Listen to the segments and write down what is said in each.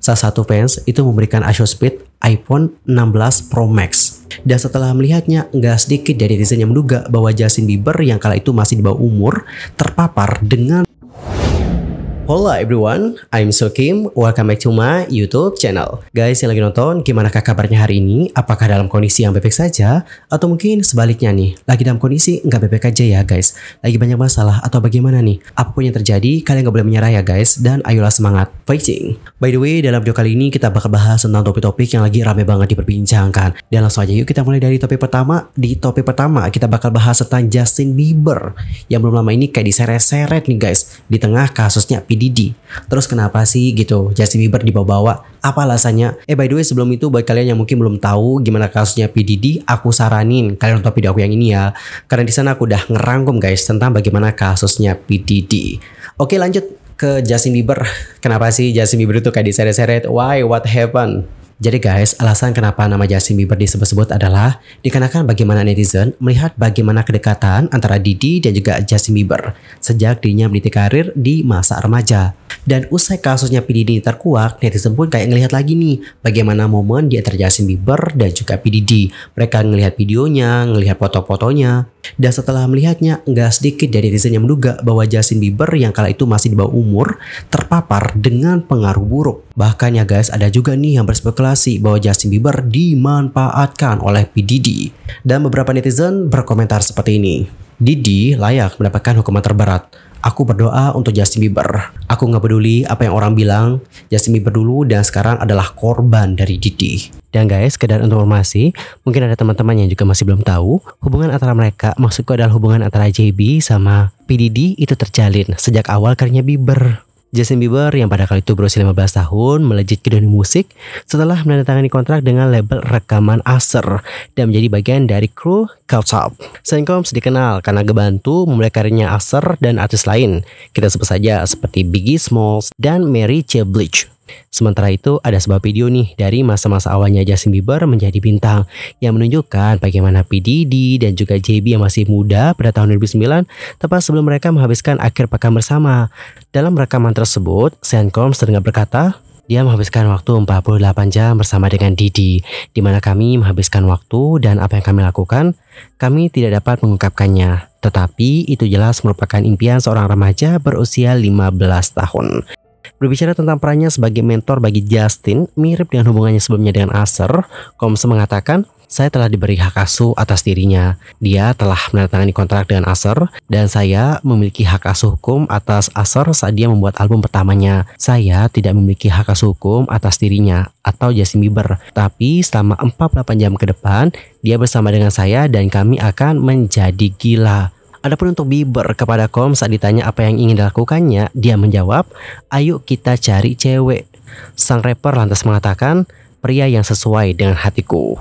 salah satu fans itu memberikan AccuSpeed iPhone 16 Pro Max. Dan setelah melihatnya, nggak sedikit dari netizen yang menduga bahwa Justin Bieber yang kala itu masih di bawah umur terpapar dengan Hola everyone, I'm Sokim. Welcome back to my YouTube channel. Guys yang lagi nonton, gimana kabarnya hari ini? Apakah dalam kondisi yang baik saja? Atau mungkin sebaliknya nih, lagi dalam kondisi nggak baik aja ya guys? Lagi banyak masalah atau bagaimana nih? Apapun yang terjadi, kalian nggak boleh menyerah ya guys. Dan ayolah semangat, fighting! By the way, dalam video kali ini kita bakal bahas tentang topik-topik yang lagi rame banget diperbincangkan. Dan langsung aja yuk kita mulai dari topik pertama. Di topik pertama kita bakal bahas tentang Justin Bieber yang belum lama ini kayak diseret-seret nih guys di tengah kasusnya Didi. Terus kenapa sih gitu Justin Bieber dibawa-bawa? Apa alasannya? By the way sebelum itu buat kalian yang mungkin belum tahu gimana kasusnya P Diddy, aku saranin kalian nonton video aku yang ini ya. Karena di sana aku udah ngerangkum guys tentang bagaimana kasusnya P Diddy. Oke lanjut ke Justin Bieber. Kenapa sih Justin Bieber itu kayak diseret-seret? Why? What happened? Jadi guys, alasan kenapa nama Justin Bieber disebut-sebut adalah dikarenakan bagaimana netizen melihat bagaimana kedekatan antara Diddy dan juga Justin Bieber sejak dirinya meniti karir di masa remaja. Dan usai kasusnya P Diddy terkuak, netizen pun kayak ngelihat lagi nih bagaimana momen di antara Justin Bieber dan juga P Diddy. Mereka ngelihat videonya, ngelihat foto-fotonya. Dan setelah melihatnya, nggak sedikit dari netizen yang menduga bahwa Justin Bieber yang kala itu masih di bawah umur terpapar dengan pengaruh buruk. Bahkan ya guys, ada juga nih yang berspekulasi bahwa Justin Bieber dimanfaatkan oleh P Diddy. Dan beberapa netizen berkomentar seperti ini. Diddy layak mendapatkan hukuman terberat. Aku berdoa untuk Justin Bieber. Aku nggak peduli apa yang orang bilang. Justin Bieber dulu dan sekarang adalah korban dari Diddy. Dan guys, sekedar informasi, mungkin ada teman-teman yang juga masih belum tahu, hubungan antara mereka, maksudku adalah hubungan antara JB sama P Diddy itu terjalin sejak awal karirnya Bieber. Justin Bieber yang pada kali itu berusia 15 tahun melejit ke dunia musik setelah menandatangani kontrak dengan label rekaman Acer dan menjadi bagian dari kru Caught. Selain Combs dikenal karena ngebantu memulai karirnya Acer dan artis lain. Kita sebut saja seperti Biggie Smalls dan Mary J. Blige. Sementara itu ada sebuah video nih dari masa-masa awalnya Justin Bieber menjadi bintang yang menunjukkan bagaimana P Diddy dan juga JB yang masih muda pada tahun 2009 tepat sebelum mereka menghabiskan akhir pekan bersama. Dalam rekaman tersebut, Sean Combs terdengar berkata, dia menghabiskan waktu 48 jam bersama dengan Diddy, di mana kami menghabiskan waktu dan apa yang kami lakukan, kami tidak dapat mengungkapkannya. Tetapi itu jelas merupakan impian seorang remaja berusia 15 tahun. Berbicara tentang perannya sebagai mentor bagi Justin, mirip dengan hubungannya sebelumnya dengan Acer, Combs mengatakan, saya telah diberi hak asuh atas dirinya. Dia telah menandatangani kontrak dengan Acer, dan saya memiliki hak asuh hukum atas Acer saat dia membuat album pertamanya. Saya tidak memiliki hak asuh hukum atas dirinya atau Justin Bieber, tapi selama 48 jam ke depan, dia bersama dengan saya dan kami akan menjadi gila. Adapun untuk Bieber kepada Combs saat ditanya apa yang ingin dilakukannya, dia menjawab, ayo kita cari cewek. Sang rapper lantas mengatakan, pria yang sesuai dengan hatiku.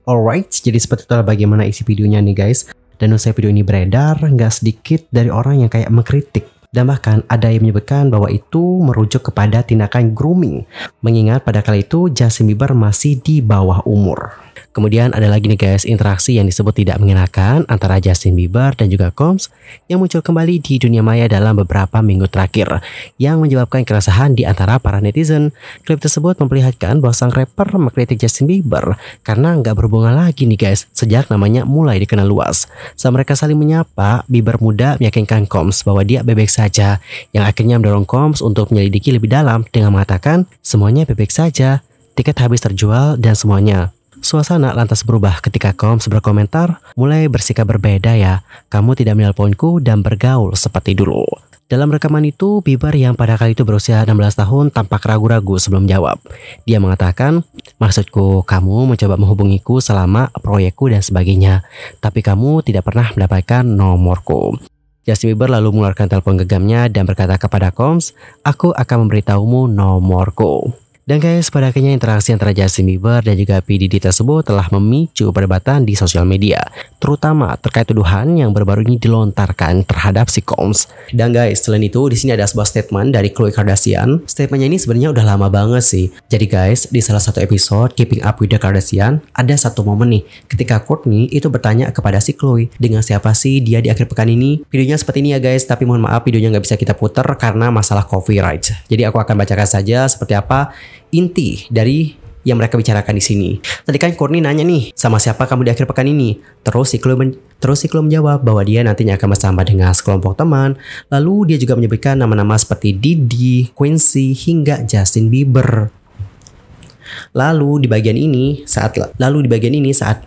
Alright, jadi seperti itulah bagaimana isi videonya nih guys. Dan usai video ini beredar, nggak sedikit dari orang yang kayak mengkritik. Dan bahkan ada yang menyebutkan bahwa itu merujuk kepada tindakan grooming. Mengingat pada kala itu Justin Bieber masih di bawah umur. Kemudian ada lagi nih guys interaksi yang disebut tidak mengenakan antara Justin Bieber dan juga Combs yang muncul kembali di dunia maya dalam beberapa minggu terakhir yang menyebabkan keresahan di antara para netizen. Klip tersebut memperlihatkan bahwa sang rapper mengkritik Justin Bieber karena nggak berhubungan lagi nih guys sejak namanya mulai dikenal luas. Saat mereka saling menyapa, Bieber muda meyakinkan Combs bahwa dia baik-baik saja, yang akhirnya mendorong Combs untuk menyelidiki lebih dalam dengan mengatakan semuanya baik-baik saja, tiket habis terjual dan semuanya. Suasana lantas berubah ketika Combs berkomentar, mulai bersikap berbeda ya, kamu tidak menelponku dan bergaul seperti dulu. Dalam rekaman itu, Bieber yang pada kali itu berusia 16 tahun tampak ragu-ragu sebelum jawab. Dia mengatakan, maksudku kamu mencoba menghubungiku selama proyekku dan sebagainya, tapi kamu tidak pernah mendapatkan nomorku. Justin Bieber lalu mengeluarkan telepon genggamnya dan berkata kepada Combs, aku akan memberitahumu nomorku. Dan guys, pada akhirnya interaksi antara Justin Bieber dan juga P Diddy tersebut telah memicu perdebatan di sosial media, terutama terkait tuduhan yang baru-baru ini dilontarkan terhadap si Combs. Dan guys, selain itu di sini ada sebuah statement dari Khloe Kardashian. Statementnya ini sebenarnya udah lama banget sih. Jadi guys, di salah satu episode Keeping Up with the Kardashian, ada satu momen nih ketika Kourtney itu bertanya kepada si Khloe, dengan siapa sih dia di akhir pekan ini. Videonya seperti ini ya guys, tapi mohon maaf videonya nggak bisa kita putar karena masalah copyright. Jadi aku akan bacakan saja seperti apa inti dari yang mereka bicarakan di sini. Tadi kan Courtney nanya nih, sama siapa kamu di akhir pekan ini? Terus si Chloe menjawab bahwa dia nantinya akan bersama dengan sekelompok teman. Lalu dia juga menyebutkan nama-nama seperti Diddy, Quincy, hingga Justin Bieber. Lalu di bagian ini saat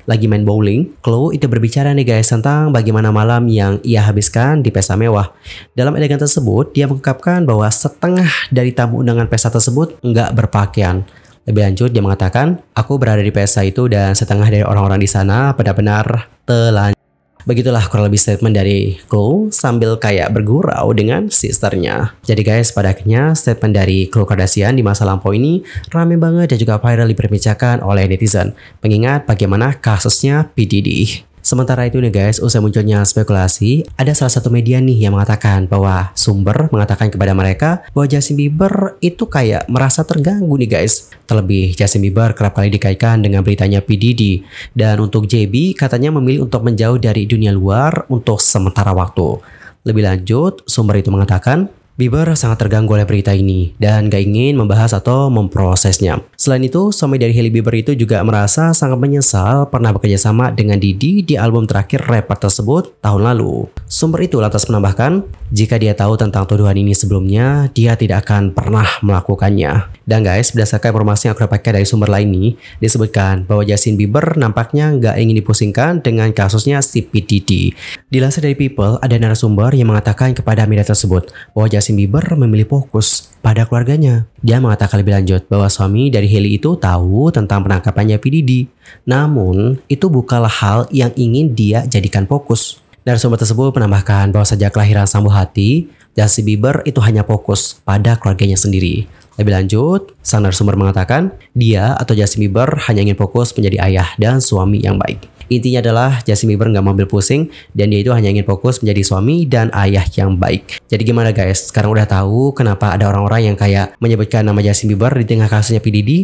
lagi main bowling, Chloe itu berbicara nih guys tentang bagaimana malam yang ia habiskan di pesta mewah. Dalam adegan tersebut, dia mengungkapkan bahwa setengah dari tamu undangan pesta tersebut nggak berpakaian. Lebih lanjut, dia mengatakan, aku berada di pesta itu dan setengah dari orang-orang di sana benar-benar telanjang. Begitulah kurang lebih statement dari Khloe sambil kayak bergurau dengan sisternya. Jadi guys, pada akhirnya statement dari Khloe Kardashian di masa lampau ini rame banget dan juga viral diperbincangkan oleh netizen. Mengingat bagaimana kasusnya P. Diddy. Sementara itu nih guys, usai munculnya spekulasi, ada salah satu media nih yang mengatakan bahwa sumber mengatakan kepada mereka bahwa Justin Bieber itu kayak merasa terganggu nih guys. Terlebih Justin Bieber kerap kali dikaitkan dengan beritanya P. Diddy. Dan untuk JB katanya memilih untuk menjauh dari dunia luar untuk sementara waktu. Lebih lanjut, sumber itu mengatakan, Bieber sangat terganggu oleh berita ini dan gak ingin membahas atau memprosesnya. Selain itu, suami dari Hailey Bieber itu juga merasa sangat menyesal pernah bekerja sama dengan Diddy di album terakhir rapper tersebut tahun lalu. Sumber itu lantas menambahkan, jika dia tahu tentang tuduhan ini sebelumnya, dia tidak akan pernah melakukannya. Dan guys, berdasarkan informasi yang aku dapatkan dari sumber lain ini, disebutkan bahwa Justin Bieber nampaknya nggak ingin dipusingkan dengan kasusnya si P. Diddy. Dilansir dari People, ada narasumber yang mengatakan kepada media tersebut bahwa Justin Bieber memilih fokus pada keluarganya. Dia mengatakan lebih lanjut bahwa suami dari Hailey itu tahu tentang penangkapannya P. Diddy. Namun, itu bukanlah hal yang ingin dia jadikan fokus. Narasumber tersebut menambahkan bahwa sejak kelahiran sang buah hati, Justin Bieber itu hanya fokus pada keluarganya sendiri. Lebih lanjut, sang narasumber mengatakan dia atau Justin Bieber hanya ingin fokus menjadi ayah dan suami yang baik. Intinya adalah Justin Bieber nggak mau ambil pusing dan dia itu hanya ingin fokus menjadi suami dan ayah yang baik. Jadi gimana guys? Sekarang udah tahu kenapa ada orang-orang yang kayak menyebutkan nama Justin Bieber di tengah kasusnya P. Diddy?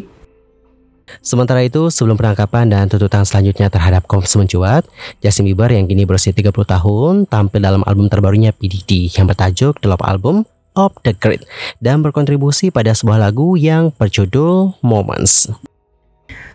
Sementara itu, sebelum penangkapan dan tuntutan selanjutnya terhadap Combs mencuat, Justin Bieber yang kini berusia 30 tahun tampil dalam album terbarunya P. Diddy yang bertajuk The Love Album of the Great dan berkontribusi pada sebuah lagu yang berjudul Moments.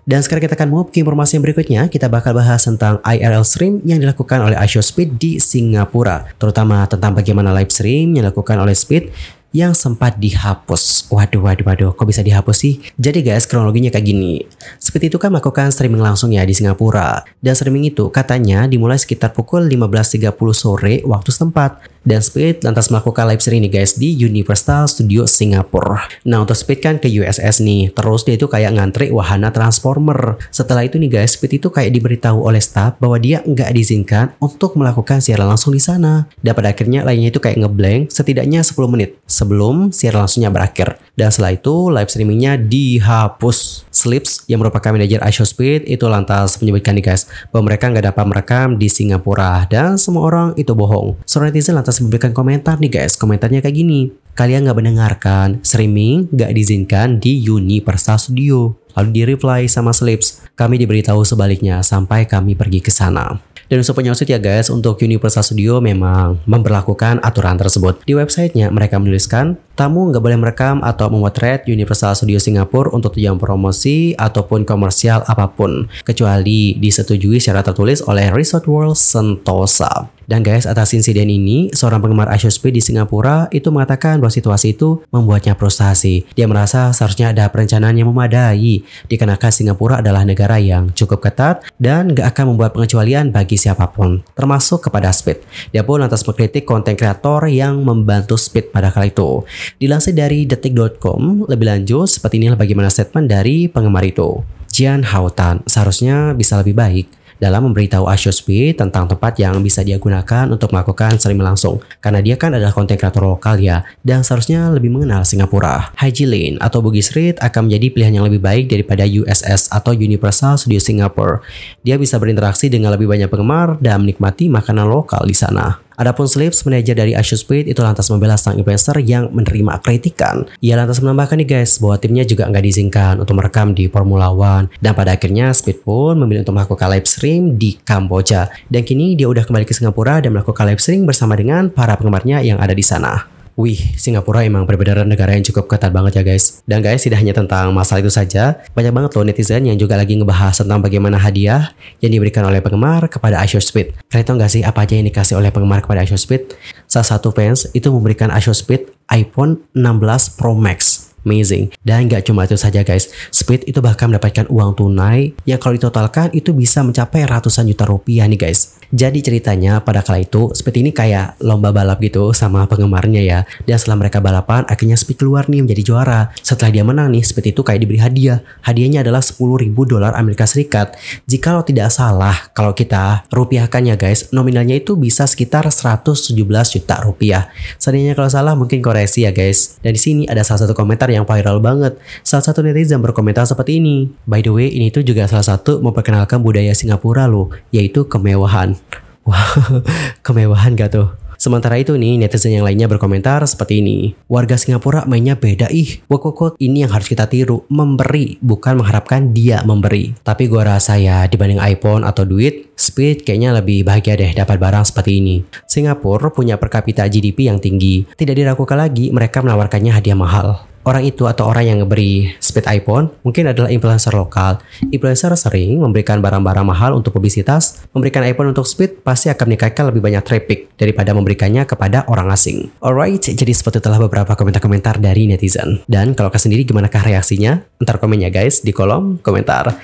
Dan sekarang kita akan move ke informasi yang berikutnya. Kita bakal bahas tentang IRL stream yang dilakukan oleh iShowSpeed di Singapura, terutama tentang bagaimana live stream yang dilakukan oleh Speed yang sempat dihapus. Waduh, kok bisa dihapus sih? Jadi guys, kronologinya kayak gini. Speed itu kan melakukan streaming langsung ya di Singapura. Dan streaming itu katanya dimulai sekitar pukul 15.30 sore waktu setempat. Dan Speed lantas melakukan live streaming nih guys di Universal Studios Singapura. Nah, untuk Speed kan ke USS nih. Terus dia itu kayak ngantri wahana Transformer. Setelah itu nih guys, Speed itu kayak diberitahu oleh staff bahwa dia nggak diizinkan untuk melakukan siaran langsung di sana. Dan pada akhirnya lainnya itu kayak ngeblank setidaknya 10 menit sebelum siaran langsungnya berakhir. Dan setelah itu live streamingnya dihapus. Slips yang merupakan manajer iShowSpeed itu lantas menyebutkan nih guys bahwa mereka nggak dapat merekam di Singapura dan semua orang itu bohong. Seorang netizen lantas memberikan komentar nih guys. Komentarnya kayak gini, kalian nggak mendengarkan, streaming nggak diizinkan di Universal Studio. Lalu di reply sama Slips, kami diberitahu sebaliknya sampai kami pergi ke sana. Dan untuk penyusun ya guys, untuk Universal Studio memang memberlakukan aturan tersebut. Di websitenya mereka menuliskan, tamu nggak boleh merekam atau memotret Universal Studio Singapura untuk tujuan promosi ataupun komersial apapun, kecuali disetujui secara tertulis oleh Resort World Sentosa. Dan guys, atas insiden ini, seorang penggemar iShowSpeed di Singapura itu mengatakan bahwa situasi itu membuatnya frustasi. Dia merasa seharusnya ada perencanaan yang memadai, dikarenakan Singapura adalah negara yang cukup ketat dan gak akan membuat pengecualian bagi siapapun, termasuk kepada Speed. Dia pun lantas mengkritik konten kreator yang membantu Speed pada kala itu. Dilansir dari detik.com, lebih lanjut seperti inilah bagaimana statement dari penggemar itu. Jian Hao-tan seharusnya bisa lebih baik dalam memberitahu iShowSpeed tentang tempat yang bisa dia gunakan untuk melakukan streaming langsung. Karena dia kan adalah konten kreator lokal ya, dan seharusnya lebih mengenal Singapura. Haji Lane atau Bugis Street akan menjadi pilihan yang lebih baik daripada USS atau Universal Studio Singapore. Dia bisa berinteraksi dengan lebih banyak penggemar dan menikmati makanan lokal di sana. Adapun Slips, manajer dari iShowSpeed itu lantas membela sang influencer yang menerima kritikan. Ia lantas menambahkan nih guys, bahwa timnya juga nggak diizinkan untuk merekam di Formula One. Dan pada akhirnya Speed pun memilih untuk melakukan live stream di Kamboja. Dan kini dia udah kembali ke Singapura dan melakukan live stream bersama dengan para penggemarnya yang ada di sana. Wih, Singapura emang benar-benar negara yang cukup ketat banget ya guys. Dan guys, tidak hanya tentang masalah itu saja, banyak banget loh netizen yang juga lagi ngebahas tentang bagaimana hadiah yang diberikan oleh penggemar kepada iShowSpeed. Kalian tahu nggak sih apa aja yang dikasih oleh penggemar kepada iShowSpeed? Salah satu fans itu memberikan iShowSpeed iPhone 16 Pro Max. Amazing. Dan nggak cuma itu saja guys, Speed itu bahkan mendapatkan uang tunai yang kalau ditotalkan itu bisa mencapai ratusan juta rupiah nih guys. Jadi ceritanya pada kala itu Speed ini kayak lomba balap gitu sama penggemarnya ya. Dan setelah mereka balapan akhirnya Speed keluar nih menjadi juara. Setelah dia menang nih, Speed itu kayak diberi hadiah. Hadiahnya adalah $10.000 Amerika Serikat. Jika lo tidak salah, kalau kita rupiahkan ya guys, nominalnya itu bisa sekitar 117 juta rupiah. Seandainya kalau salah mungkin koreksi ya guys. Dan di sini ada salah satu komentar yang viral banget. Salah satu netizen berkomentar seperti ini. By the way, ini tuh juga salah satu memperkenalkan budaya Singapura loh, yaitu kemewahan. Wah, kemewahan gak tuh? Sementara itu nih, netizen yang lainnya berkomentar seperti ini. Warga Singapura mainnya beda ih. Wok, ini yang harus kita tiru. Memberi, bukan mengharapkan dia memberi. Tapi gua rasa ya, dibanding iPhone atau duit, Speed kayaknya lebih bahagia deh dapat barang seperti ini. Singapura punya per kapita GDP yang tinggi. Tidak diragukan lagi, mereka menawarkannya hadiah mahal. Orang itu atau orang yang ngeberi Speed iPhone mungkin adalah influencer lokal. Influencer sering memberikan barang-barang mahal untuk publisitas. Memberikan iPhone untuk Speed pasti akan meningkatkan lebih banyak traffic daripada memberikannya kepada orang asing. Alright, jadi seperti itulah beberapa komentar-komentar dari netizen. Dan kalau kalian sendiri gimanakah reaksinya? Ntar komen ya guys di kolom komentar.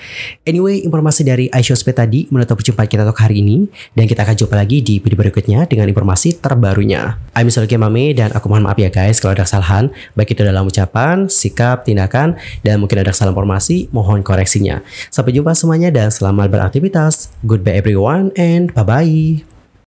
Anyway, informasi dari iShowSpeed tadi menutup perjumpaan kita untuk hari ini. Dan kita akan jumpa lagi di video berikutnya dengan informasi terbarunya. I'm Mr. Mame dan aku mohon maaf ya guys kalau ada kesalahan. Baik itu dalam ucapan, sikap, tindakan, dan mungkin ada kesalahan informasi, mohon koreksinya. Sampai jumpa semuanya dan selamat beraktivitas. Goodbye everyone and bye-bye.